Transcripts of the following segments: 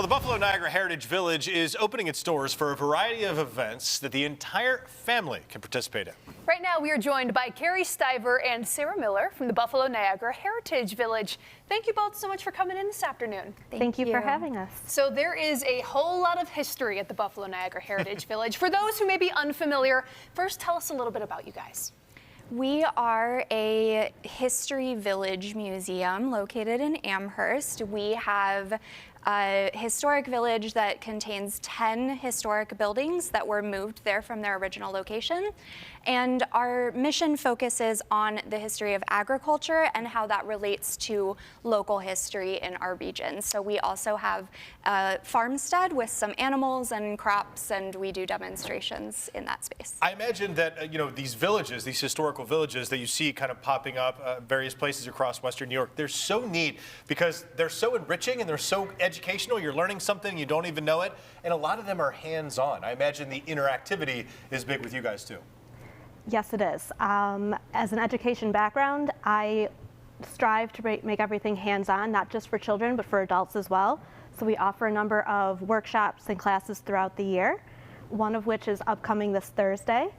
Well, the Buffalo Niagara Heritage Village is opening its doors for a variety of events that the entire family can participate in. Right now, we are joined by Carrie Stiver and Sarah Miller from the Buffalo Niagara Heritage Village. Thank you both so much for coming in this afternoon. Thank you for having us. So there is a whole lot of history at the Buffalo Niagara Heritage Village. For those who may be unfamiliar, first tell us a little bit about you guys. We are a history village museum located in Amherst. We have a historic village that contains 10 historic buildings that were moved there from their original location. And our mission focuses on the history of agriculture and how that relates to local history in our region. So we also have a farmstead with some animals and crops, and we do demonstrations in that space. I imagine that, these villages, these historical villages that you see kind of popping up various places across Western New York, they're so neat because they're so enriching and they're so educational. You're learning something, you don't even know it, and a lot of them are hands-on. I imagine the interactivity is big with you guys too. Yes, it is. As an education background, I strive to make everything hands-on, not just for children, but for adults as well. So we offer a number of workshops and classes throughout the year, one of which is upcoming this Thursday.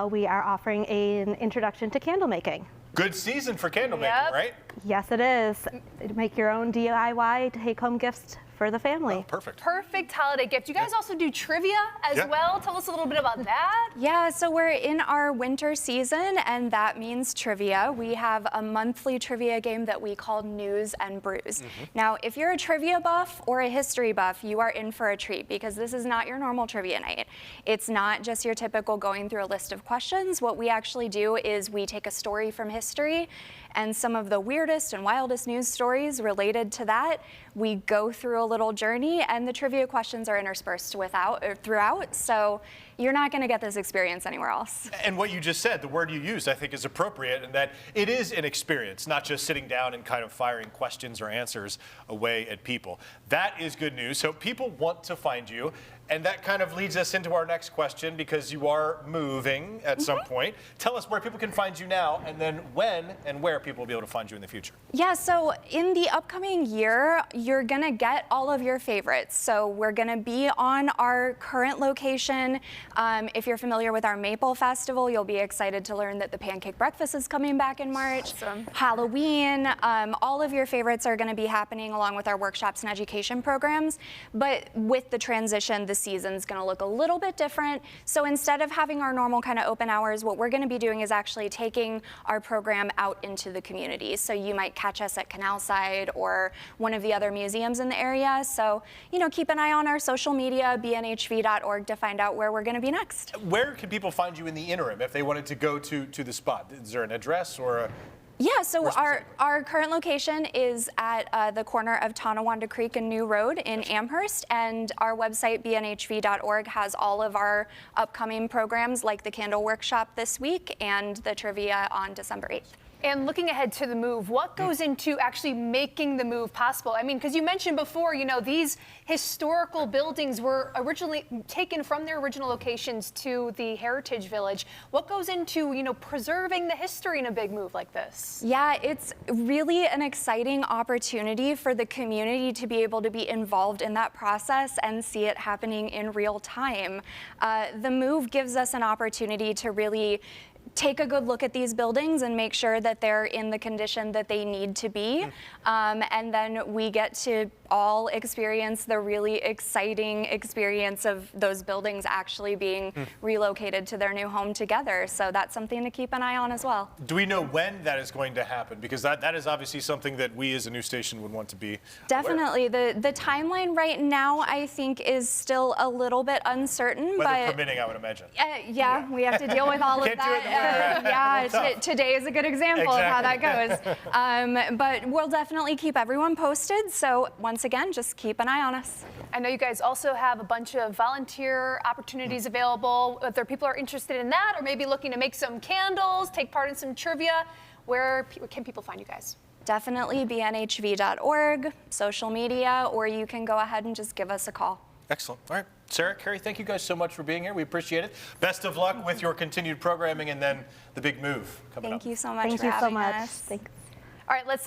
We are offering an introduction to candle making. Good season for candle making, right? Yes, it is. Make your own DIY take-home gifts for the family. Oh, perfect. Perfect holiday gift. You guys also do trivia as well. Tell us a little bit about that. Yeah, so we're in our winter season, and that means trivia. We have a monthly trivia game that we call News and Brews. Now, if you're a trivia buff or a history buff, you are in for a treat because this is not your normal trivia night. It's not just your typical going through a list of questions. What we actually do is we take a story from history and some of the weirdest and wildest news stories related to that. We go through a little journey, and the trivia questions are interspersed throughout, so you're not going to get this experience anywhere else. And what you just said, the word you used, I think is appropriate, in that it is an experience, not just sitting down and kind of firing questions or answers away at people. That is good news. So people want to find you, and that kind of leads us into our next question, because you are moving at some point. Tell us where people can find you now, and then when and where people will be able to find you in the future. Yeah, so in the upcoming year, you're gonna get all of your favorites. So we're gonna be on our current location. If you're familiar with our Maple Festival, you'll be excited to learn that the Pancake Breakfast is coming back in March. Awesome. Halloween, all of your favorites are gonna be happening along with our workshops and education programs. But with the transition, the season's gonna look a little bit different. So instead of having our normal kind of open hours, what we're gonna be doing is actually taking our program out into the community. So you might catch us at Canalside or one of the other museums in the area. So, keep an eye on our social media, bnhv.org, to find out where we're gonna be next. Where can people find you in the interim if they wanted to go to the spot? Is there an address or a... Yeah, so our current location is at the corner of Tonawanda Creek and New Road in Amherst, and our website, bnhv.org, has all of our upcoming programs, like the candle workshop this week and the trivia on December 8th. And looking ahead to the move, what goes into actually making the move possible? I mean, because you mentioned before, these historical buildings were originally taken from their original locations to the Heritage Village. What goes into, preserving the history in a big move like this? Yeah, it's really an exciting opportunity for the community to be able to be involved in that process and see it happening in real time. The move gives us an opportunity to really take a good look at these buildings and make sure that they're in the condition that they need to be. And then we get to all experience the really exciting experience of those buildings actually being relocated to their new home together. So that's something to keep an eye on as well. Do we know when that is going to happen? Because that is obviously something that we as a news station would want to be Definitely. The timeline right now, I think, is still a little bit uncertain. Weather permitting, I would imagine. Yeah, we have to deal with all of that. Today is a good example of how that goes. But we'll definitely keep everyone posted. So once again, just keep an eye on us. I know you guys also have a bunch of volunteer opportunities available. If there are people who are interested in that, or maybe looking to make some candles, take part in some trivia, where can people find you guys? Definitely bnhv.org, social media, or you can go ahead and just give us a call. Excellent. All right. Sarah, Carrie, thank you guys so much for being here. We appreciate it. Best of luck with your continued programming and then the big move coming up. Thank you so much for having us. Thanks. All right, let's